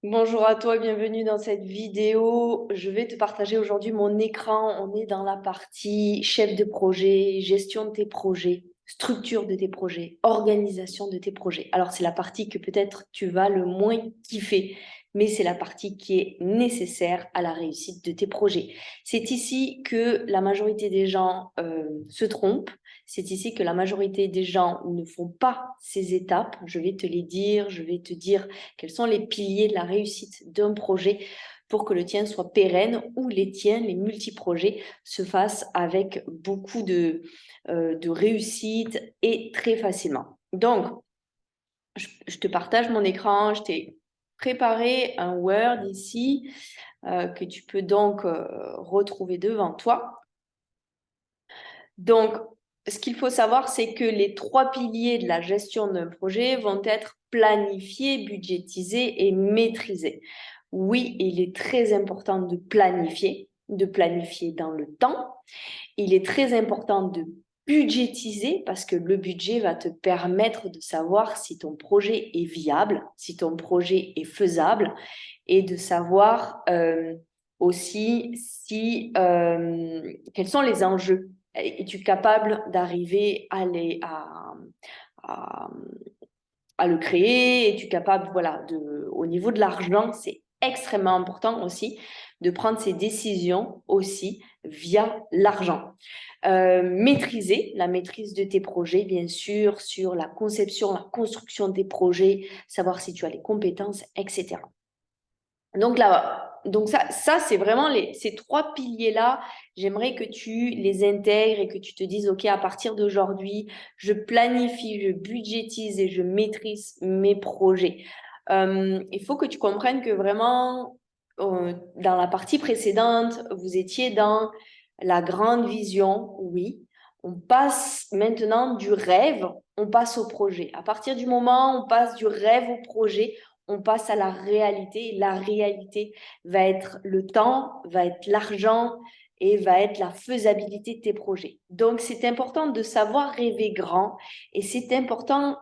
Bonjour à toi, bienvenue dans cette vidéo. Je vais te partager aujourd'hui mon écran. On est dans la partie chef de projet, gestion de tes projets, structure de tes projets, organisation de tes projets. Alors c'est la partie que peut-être tu vas le moins kiffer, mais c'est la partie qui est nécessaire à la réussite de tes projets. C'est ici que la majorité des gens se trompent. C'est ici que la majorité des gens ne font pas ces étapes. Je vais te les dire, je vais te dire quels sont les piliers de la réussite d'un projet pour que le tien soit pérenne ou les tiens, les multi-projets, se fassent avec beaucoup de réussite et très facilement. Donc, je te partage mon écran, je t'ai préparé un Word ici que tu peux donc retrouver devant toi. Donc, ce qu'il faut savoir, c'est que les trois piliers de la gestion d'un projet vont être planifiés, budgétisés et maîtrisés. Oui, il est très important de planifier dans le temps. Il est très important de budgétiser parce que le budget va te permettre de savoir si ton projet est viable, si ton projet est faisable et de savoir aussi quels sont les enjeux. Es-tu capable d'arriver à, à le créer? Es-tu capable, voilà, au niveau de l'argent, c'est extrêmement important aussi de prendre ses décisions aussi via l'argent. Maîtriser la maîtrise de tes projets, bien sûr, sur la conception, la construction des projets, savoir si tu as les compétences, etc. Donc là, donc ça c'est vraiment ces trois piliers-là. J'aimerais que tu les intègres et que tu te dises, OK, à partir d'aujourd'hui, je planifie, je budgétise et je maîtrise mes projets. Il faut que tu comprennes que vraiment, dans la partie précédente, vous étiez dans la grande vision, oui. On passe maintenant du rêve, on passe au projet. À partir du moment où on passe du rêve au projet, on passe à la réalité. La réalité va être le temps, va être l'argent et va être la faisabilité de tes projets. Donc, c'est important de savoir rêver grand et c'est important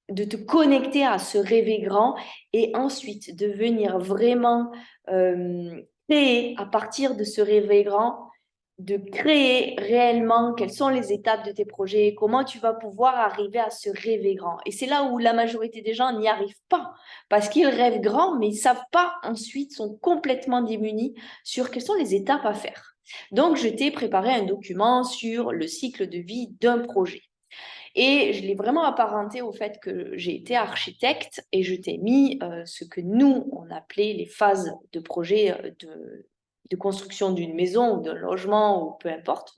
de te connecter à ce rêver grand et ensuite de venir vraiment créer à partir de ce rêver grand, de créer réellement quelles sont les étapes de tes projets, comment tu vas pouvoir arriver à ce rêver grand. Et c'est là où la majorité des gens n'y arrivent pas, parce qu'ils rêvent grand, mais ils ne savent pas ensuite, sont complètement démunis sur quelles sont les étapes à faire. Donc, je t'ai préparé un document sur le cycle de vie d'un projet. Et je l'ai vraiment apparenté au fait que j'ai été architecte et je t'ai mis ce que nous, on appelait les phases de projet de construction d'une maison ou d'un logement ou peu importe,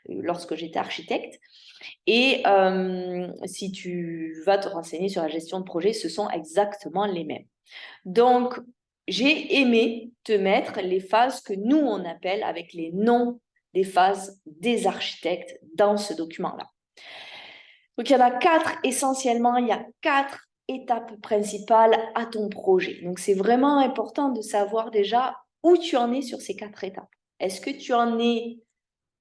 lorsque j'étais architecte. Et si tu vas te renseigner sur la gestion de projet, ce sont exactement les mêmes. Donc, j'ai aimé te mettre les phases que nous, on appelle avec les noms des phases des architectes dans ce document-là. Donc, il y en a quatre essentiellement, il y a quatre étapes principales à ton projet. Donc, c'est vraiment important de savoir déjà où tu en es sur ces quatre étapes. Est-ce que tu en es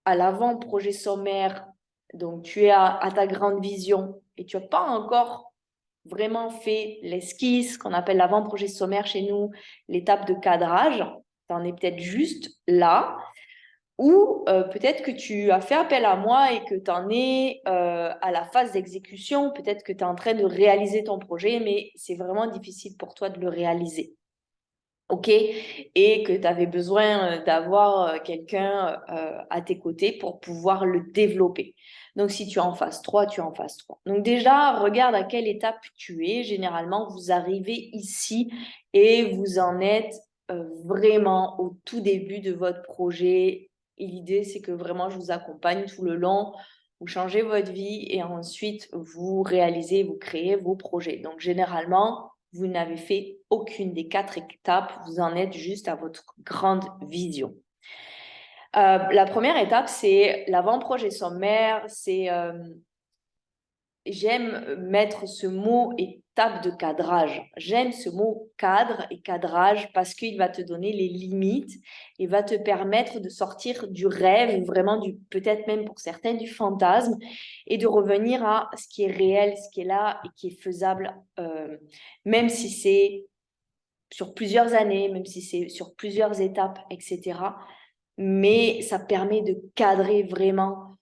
à l'avant-projet sommaire, donc tu es à ta grande vision et tu n'as pas encore vraiment fait l'esquisse, qu'on appelle l'avant-projet sommaire chez nous, l'étape de cadrage, tu en es peut-être juste là, ou peut-être que tu as fait appel à moi et que tu en es à la phase d'exécution, peut-être que tu es en train de réaliser ton projet, mais c'est vraiment difficile pour toi de le réaliser. OK? Et que tu avais besoin d'avoir quelqu'un à tes côtés pour pouvoir le développer. Donc, si tu es en phase 3, tu es en phase 3. Donc, déjà, regarde à quelle étape tu es. Généralement, vous arrivez ici et vous en êtes vraiment au tout début de votre projet. Et l'idée, c'est que vraiment, je vous accompagne tout le long. Vous changez votre vie et ensuite, vous réalisez, vous créez vos projets. Donc, généralement, vous n'avez fait aucune des quatre étapes, vous en êtes juste à votre grande vision. La première étape, c'est l'avant-projet sommaire, j'aime mettre ce mot étape de cadrage. J'aime ce mot cadre et cadrage parce qu'il va te donner les limites et va te permettre de sortir du rêve, vraiment peut-être même pour certains du fantasme et de revenir à ce qui est réel, ce qui est là et qui est faisable, même si c'est sur plusieurs années, même si c'est sur plusieurs étapes, etc. Mais ça permet de cadrer vraiment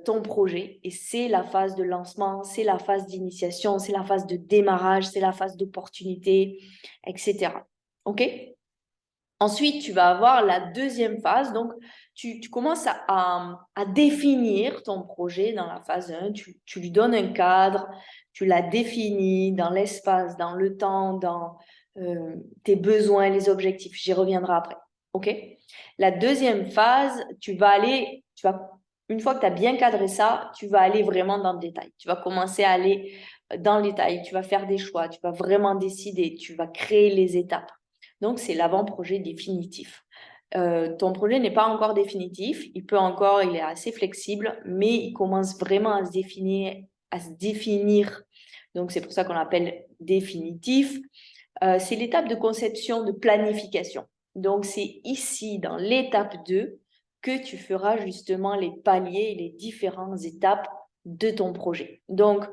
ton projet. Et c'est la phase de lancement, c'est la phase d'initiation, c'est la phase de démarrage, c'est la phase d'opportunité, etc. OK? Ensuite, tu vas avoir la deuxième phase. Donc, tu commences à définir ton projet dans la phase 1. Tu lui donnes un cadre, tu l'as défini dans l'espace, dans le temps, dans tes besoins, les objectifs. J'y reviendrai après. OK? La deuxième phase, une fois que tu as bien cadré ça, tu vas aller vraiment dans le détail. Tu vas commencer à aller dans le détail. Tu vas faire des choix. Tu vas vraiment décider. Tu vas créer les étapes. Donc, c'est l'avant-projet définitif. Ton projet n'est pas encore définitif, il est assez flexible, mais il commence vraiment à se définir. Donc, c'est pour ça qu'on l'appelle définitif. C'est l'étape de conception, de planification. Donc, c'est ici, dans l'étape 2, que tu feras justement les paliers et les différentes étapes de ton projet. Donc,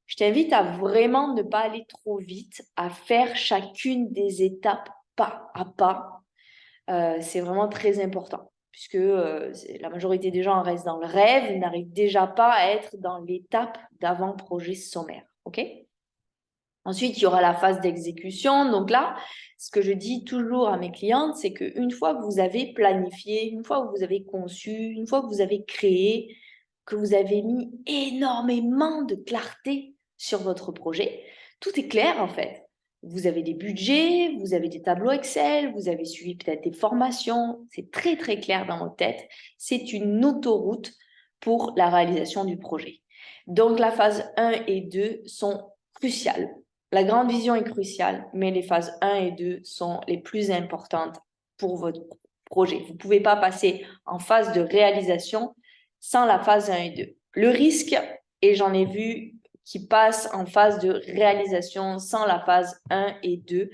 je t'invite à vraiment ne pas aller trop vite, à faire chacune des étapes pas à pas. C'est vraiment très important puisque la majorité des gens restent dans le rêve, n'arrivent déjà pas à être dans l'étape d'avant-projet sommaire. OK? Ensuite, il y aura la phase d'exécution. Donc là, ce que je dis toujours à mes clientes, c'est qu'une fois que vous avez planifié, une fois que vous avez conçu, une fois que vous avez créé, que vous avez mis énormément de clarté sur votre projet, tout est clair en fait. Vous avez des budgets, vous avez des tableaux Excel, vous avez suivi peut-être des formations, c'est très très clair dans votre tête. C'est une autoroute pour la réalisation du projet. Donc la phase 1 et 2 sont cruciales. La grande vision est cruciale, mais les phases 1 et 2 sont les plus importantes pour votre projet. Vous ne pouvez pas passer en phase de réalisation sans la phase 1 et 2. Le risque, et j'en ai vu qui passent en phase de réalisation sans la phase 1 et 2,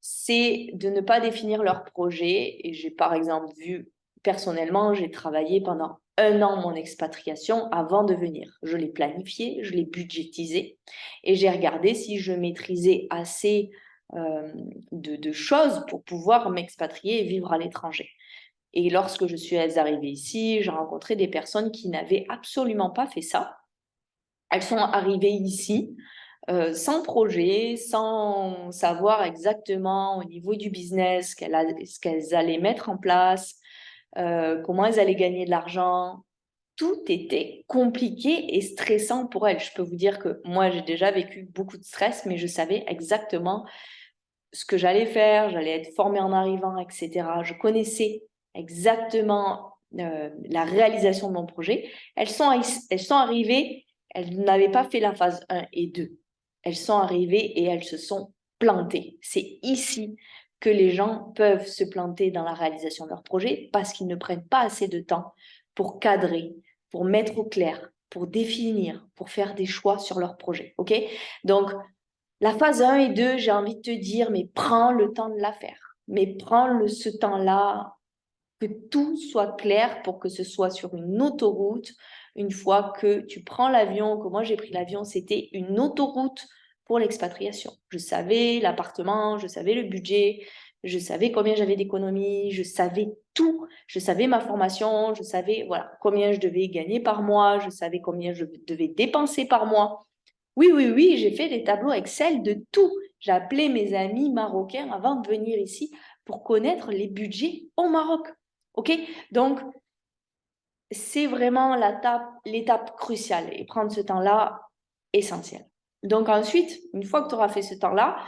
c'est de ne pas définir leur projet. Et j'ai par exemple vu, personnellement, j'ai travaillé pendant 1 an mon expatriation avant de venir. Je l'ai planifié, je l'ai budgétisé et j'ai regardé si je maîtrisais assez de choses pour pouvoir m'expatrier et vivre à l'étranger. Et lorsque je suis arrivée ici, j'ai rencontré des personnes qui n'avaient absolument pas fait ça. Elles sont arrivées ici sans projet, sans savoir exactement au niveau du business ce qu'elles allaient mettre en place, comment elles allaient gagner de l'argent. Tout était compliqué et stressant pour elles. Je peux vous dire que moi, j'ai déjà vécu beaucoup de stress, mais je savais exactement ce que j'allais faire, j'allais être formée en arrivant, etc. Je connaissais exactement la réalisation de mon projet. Elles sont arrivées, elles n'avaient pas fait la phase 1 et 2. Elles sont arrivées et elles se sont plantées. C'est ici que les gens peuvent se planter dans la réalisation de leur projet parce qu'ils ne prennent pas assez de temps pour cadrer, pour mettre au clair, pour définir, pour faire des choix sur leur projet. OK? Donc, la phase 1 et 2, j'ai envie de te dire, mais prends le temps de la faire. Mais prends ce temps-là, que tout soit clair pour que ce soit sur une autoroute. Une fois que tu prends l'avion, que moi j'ai pris l'avion, c'était une autoroute pour l'expatriation. Je savais l'appartement, je savais le budget, je savais combien j'avais d'économies, je savais tout. Je savais ma formation, je savais voilà, combien je devais gagner par mois, je savais combien je devais dépenser par mois. Oui, oui, oui, j'ai fait des tableaux Excel de tout. J'ai appelé mes amis marocains avant de venir ici pour connaître les budgets au Maroc. OK? Donc, c'est vraiment l'étape cruciale et prendre ce temps-là, essentiel. Donc ensuite, une fois que tu auras fait ce temps-là,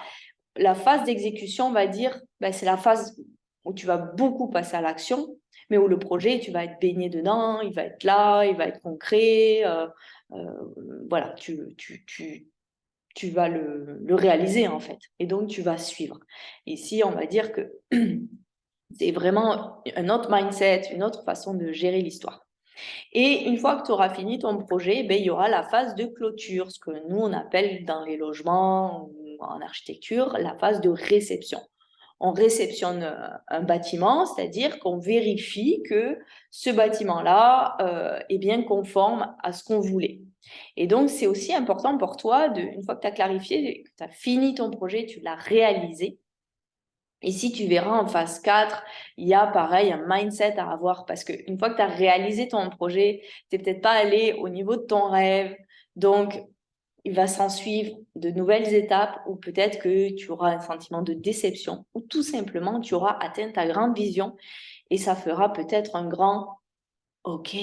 la phase d'exécution, on va dire, ben, c'est la phase où tu vas beaucoup passer à l'action, mais où le projet, tu vas être baigné dedans, il va être là, il va être concret. Voilà, tu vas le réaliser en fait. Et donc, tu vas suivre. Ici, on va dire que c'est vraiment un autre mindset, une autre façon de gérer l'histoire. Et une fois que tu auras fini ton projet, ben, il y aura la phase de clôture, ce que nous, on appelle dans les logements ou en architecture, la phase de réception. On réceptionne un bâtiment, c'est-à-dire qu'on vérifie que ce bâtiment-là est bien conforme à ce qu'on voulait. Et donc, c'est aussi important pour toi, une fois que tu as clarifié, que tu as fini ton projet, tu l'as réalisé, Ici, tu verras en phase 4, il y a pareil un mindset à avoir parce qu'une fois que tu as réalisé ton projet, tu n'es peut-être pas allé au niveau de ton rêve. Donc, il va s'en suivre de nouvelles étapes où peut-être que tu auras un sentiment de déception ou tout simplement tu auras atteint ta grande vision et ça fera peut-être un grand OK,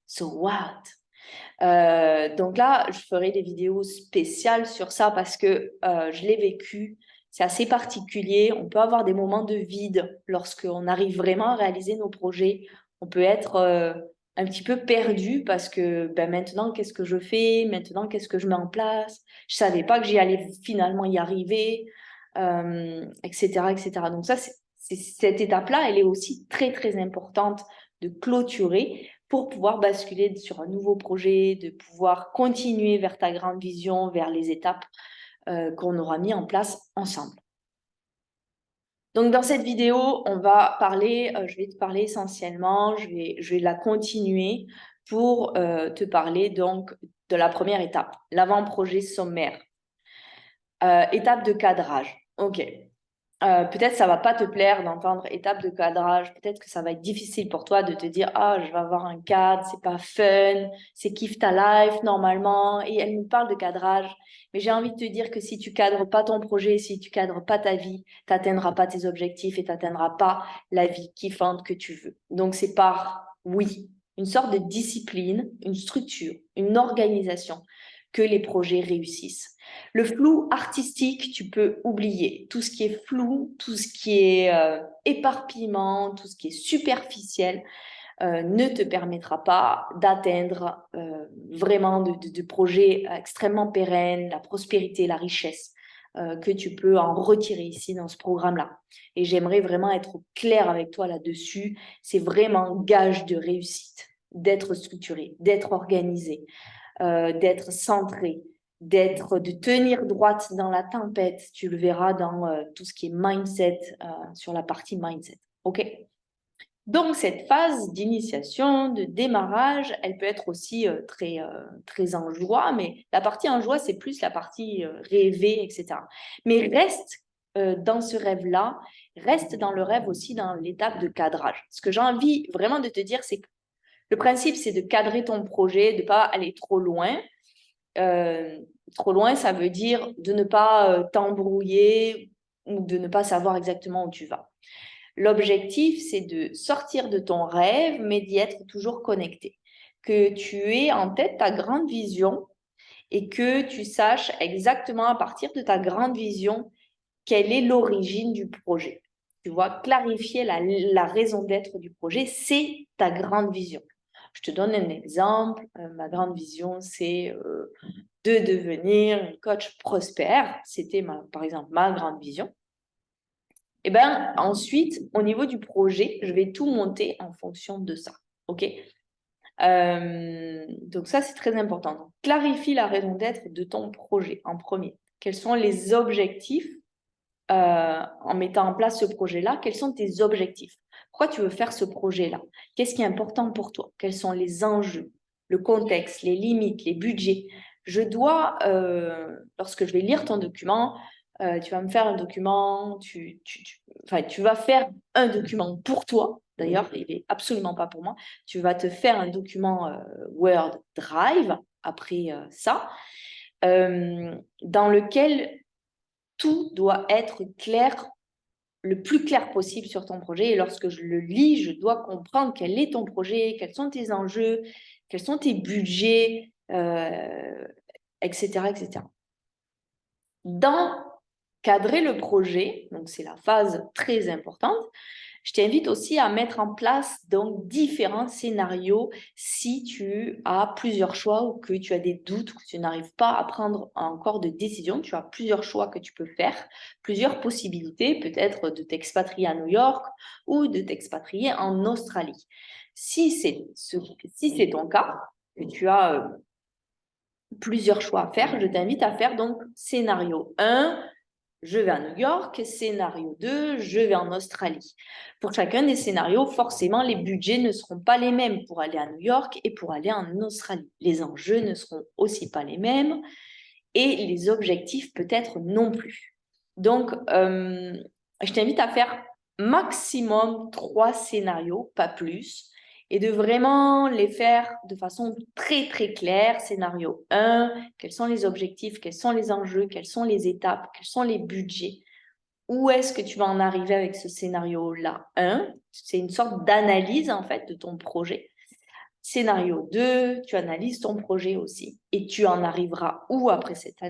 so what? Donc là, je ferai des vidéos spéciales sur ça parce que je l'ai vécu. C'est assez particulier. On peut avoir des moments de vide lorsqu'on arrive vraiment à réaliser nos projets. On peut être un petit peu perdu parce que ben, maintenant, qu'est-ce que je fais? Maintenant, qu'est-ce que je mets en place? Je savais pas que j'y allais finalement y arriver, etc., etc. Donc ça, cette étape-là, elle est aussi très, très importante de clôturer pour pouvoir basculer sur un nouveau projet, de pouvoir continuer vers ta grande vision, vers les étapes qu'on aura mis en place ensemble. Donc, dans cette vidéo, on va parler, je vais te parler essentiellement, je vais la continuer pour te parler donc de la première étape, l'avant-projet sommaire. Étape de cadrage. OK. Peut-être ça va pas te plaire d'entendre étape de cadrage. Peut-être que ça va être difficile pour toi de te dire ah je vais avoir un cadre, c'est pas fun, c'est kiff ta life normalement. Et elle nous parle de cadrage, mais j'ai envie de te dire que si tu cadres pas ton projet, si tu cadres pas ta vie, t'atteindras pas tes objectifs et t'atteindras pas la vie kiffante que tu veux. Donc c'est par oui une sorte de discipline, une structure, une organisation que les projets réussissent. Le flou artistique, tu peux oublier. Tout ce qui est flou, tout ce qui est éparpillement, tout ce qui est superficiel ne te permettra pas d'atteindre vraiment de projets extrêmement pérennes, la prospérité, la richesse que tu peux en retirer ici dans ce programme-là. Et j'aimerais vraiment être claire avec toi là-dessus. C'est vraiment gage de réussite d'être structuré, d'être organisé, d'être centré, de tenir droite dans la tempête. Tu le verras dans tout ce qui est mindset, sur la partie mindset. OK? Donc, cette phase d'initiation, de démarrage, elle peut être aussi très en joie, mais la partie en joie, c'est plus la partie rêvée, etc. Mais reste dans ce rêve-là, reste dans le rêve aussi dans l'étape de cadrage. Ce que j'ai envie vraiment de te dire, c'est que le principe, c'est de cadrer ton projet, de ne pas aller trop loin. Trop loin, ça veut dire de ne pas t'embrouiller ou de ne pas savoir exactement où tu vas. L'objectif, c'est de sortir de ton rêve, mais d'y être toujours connecté. Que tu aies en tête ta grande vision et que tu saches exactement à partir de ta grande vision quelle est l'origine du projet. Tu vois, clarifier la raison d'être du projet, c'est ta grande vision. Je te donne un exemple. Ma grande vision, c'est de devenir une coach prospère. C'était, par exemple, ma grande vision. Et bien, ensuite, au niveau du projet, je vais tout monter en fonction de ça. OK? Donc ça, c'est très important. Donc, clarifie la raison d'être de ton projet en premier. Quels sont les objectifs en mettant en place ce projet-là? Quels sont tes objectifs? Pourquoi tu veux faire ce projet-là? Qu'est-ce qui est important pour toi? Quels sont les enjeux, le contexte, les limites, les budgets? Je dois, lorsque je vais lire ton document, tu vas me faire un document, enfin, tu vas faire un document pour toi. D'ailleurs, il n'est absolument pas pour moi. Tu vas te faire un document Word Drive après ça, dans lequel tout doit être clair, le plus clair possible sur ton projet. Et lorsque je le lis, je dois comprendre quel est ton projet, quels sont tes enjeux, quels sont tes budgets, etc., etc. Dans cadrer le projet, donc c'est la phase très importante, je t'invite aussi à mettre en place donc différents scénarios si tu as plusieurs choix ou que tu as des doutes, que tu n'arrives pas à prendre encore de décision. Tu as plusieurs choix que tu peux faire, plusieurs possibilités, peut-être de t'expatrier à New York ou de t'expatrier en Australie. Si c'est ton cas, que tu as plusieurs choix à faire, je t'invite à faire donc scénario 1, je vais à New York, scénario 2, je vais en Australie. Pour chacun des scénarios, forcément, les budgets ne seront pas les mêmes pour aller à New York et pour aller en Australie. Les enjeux ne seront aussi pas les mêmes et les objectifs peut-être non plus. Donc, je t'invite à faire maximum 3 scénarios, pas plus, et de vraiment les faire de façon très, très claire. Scénario 1, quels sont les objectifs, quels sont les enjeux, quelles sont les étapes, quels sont les budgets. Où est-ce que tu vas en arriver avec ce scénario-là? 1, c'est une sorte d'analyse en fait de ton projet. Scénario 2, tu analyses ton projet aussi. Et tu en arriveras où après cette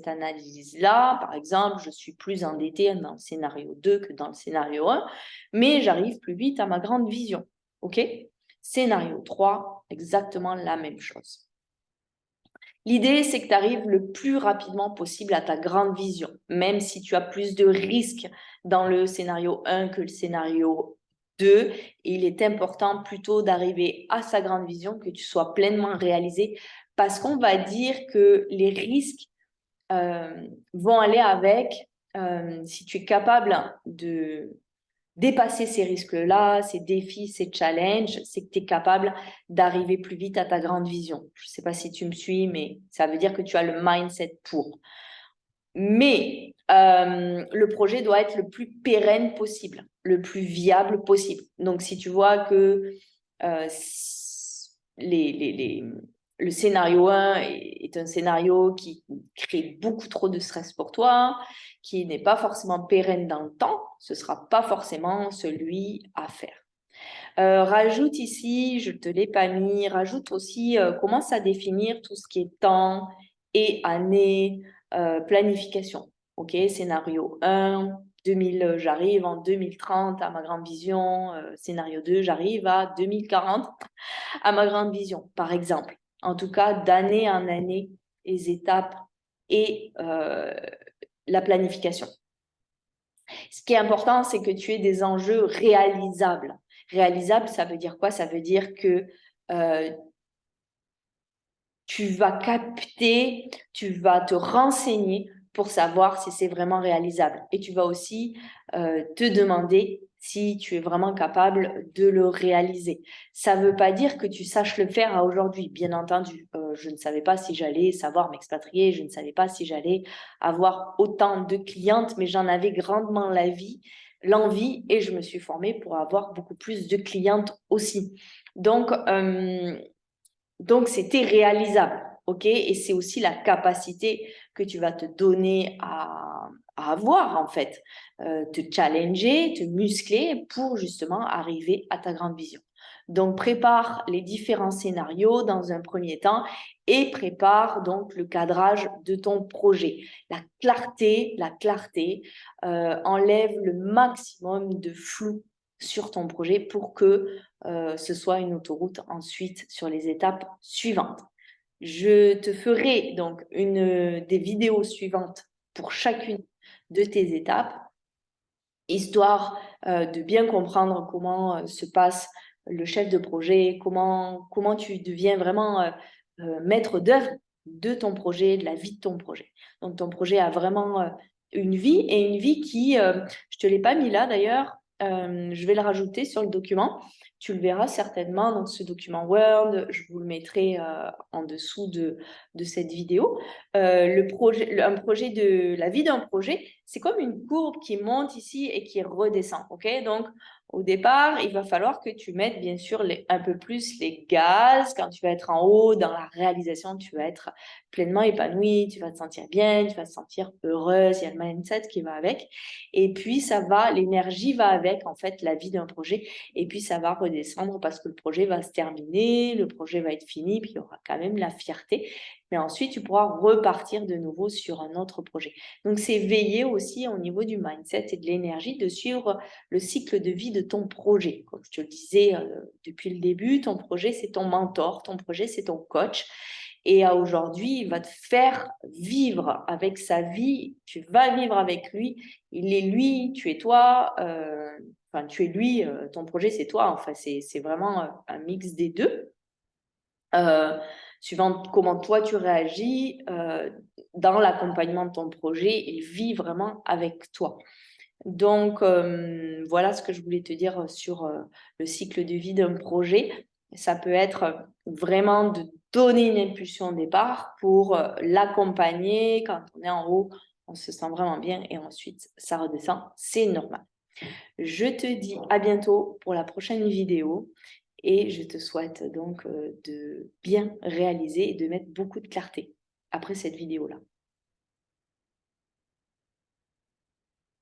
analyse-là? Par exemple, je suis plus endettée dans le scénario 2 que dans le scénario 1, mais j'arrive plus vite à ma grande vision. OK? Scénario 3, exactement la même chose. L'idée, c'est que tu arrives le plus rapidement possible à ta grande vision, même si tu as plus de risques dans le scénario 1 que le scénario 2. Il est important plutôt d'arriver à sa grande vision, que tu sois pleinement réalisé, parce qu'on va dire que les risques vont aller avec, si tu es capable de dépasser ces risques-là, ces défis, ces challenges, c'est que tu es capable d'arriver plus vite à ta grande vision. Je ne sais pas si tu me suis, mais ça veut dire que tu as le mindset pour. Mais le projet doit être le plus pérenne possible, le plus viable possible. Donc, si tu vois que le scénario 1 est un scénario qui crée beaucoup trop de stress pour toi, qui n'est pas forcément pérenne dans le temps, ce ne sera pas forcément celui à faire. Rajoute ici, je ne te l'ai pas mis, rajoute aussi, commence à définir tout ce qui est temps et année, planification. OK, scénario 1, 2000, j'arrive en 2030 à ma grande vision. Scénario 2, j'arrive à 2040 à ma grande vision, par exemple. En tout cas, d'année en année, les étapes et la planification. Ce qui est important, c'est que tu aies des enjeux réalisables. Réalisable, ça veut dire quoi? Ça veut dire que tu vas capter, tu vas te renseigner pour savoir si c'est vraiment réalisable. Et tu vas aussi te demander si tu es vraiment capable de le réaliser. Ça ne veut pas dire que tu saches le faire à aujourd'hui. Bien entendu, je ne savais pas si j'allais savoir m'expatrier, je ne savais pas si j'allais avoir autant de clientes, mais j'en avais grandement l'envie et je me suis formée pour avoir beaucoup plus de clientes aussi. Donc, c'était réalisable, OK? Et c'est aussi la capacité que tu vas te donner à avoir, en fait. Te challenger, te muscler pour justement arriver à ta grande vision. Donc, prépare les différents scénarios dans un premier temps et prépare donc le cadrage de ton projet. La clarté, enlève le maximum de flou sur ton projet pour que ce soit une autoroute ensuite sur les étapes suivantes. Je te ferai donc des vidéos suivantes pour chacune de tes étapes, histoire de bien comprendre comment se passe le chef de projet, comment tu deviens vraiment maître d'œuvre de ton projet, de la vie de ton projet. Donc ton projet a vraiment une vie et une vie qui, je ne te l'ai pas mis là d'ailleurs, je vais le rajouter sur le document. Tu le verras certainement dans ce document Word. Je vous le mettrai en dessous de cette vidéo. La vie d'un projet, c'est comme une courbe qui monte ici et qui redescend. OK? Donc, au départ, il va falloir que tu mettes bien sûr un peu plus les gaz. Quand tu vas être en haut dans la réalisation, tu vas être pleinement épanoui, tu vas te sentir bien, tu vas te sentir heureuse. Il y a le mindset qui va avec. Et puis, l'énergie va avec, en fait, la vie d'un projet. Et puis, ça va redescendre parce que le projet va se terminer, le projet va être fini, puis il y aura quand même la fierté. Mais ensuite, tu pourras repartir de nouveau sur un autre projet. Donc, c'est veiller aussi au niveau du mindset et de l'énergie de suivre le cycle de vie de ton projet. Comme je te le disais depuis le début, ton projet, c'est ton mentor, ton projet, c'est ton coach. Et aujourd'hui, il va te faire vivre avec sa vie. Tu vas vivre avec lui. Il est lui, tu es toi. Enfin, tu es lui, ton projet, c'est toi. Enfin, c'est vraiment un mix des deux. Suivant comment toi tu réagis dans l'accompagnement de ton projet, il vit vraiment avec toi. Donc, voilà ce que je voulais te dire sur le cycle de vie d'un projet. Ça peut être vraiment de donner une impulsion au départ pour l'accompagner quand on est en haut. on se sent vraiment bien et ensuite ça redescend, c'est normal. Je te dis à bientôt pour la prochaine vidéo et je te souhaite donc de bien réaliser et de mettre beaucoup de clarté après cette vidéo-là.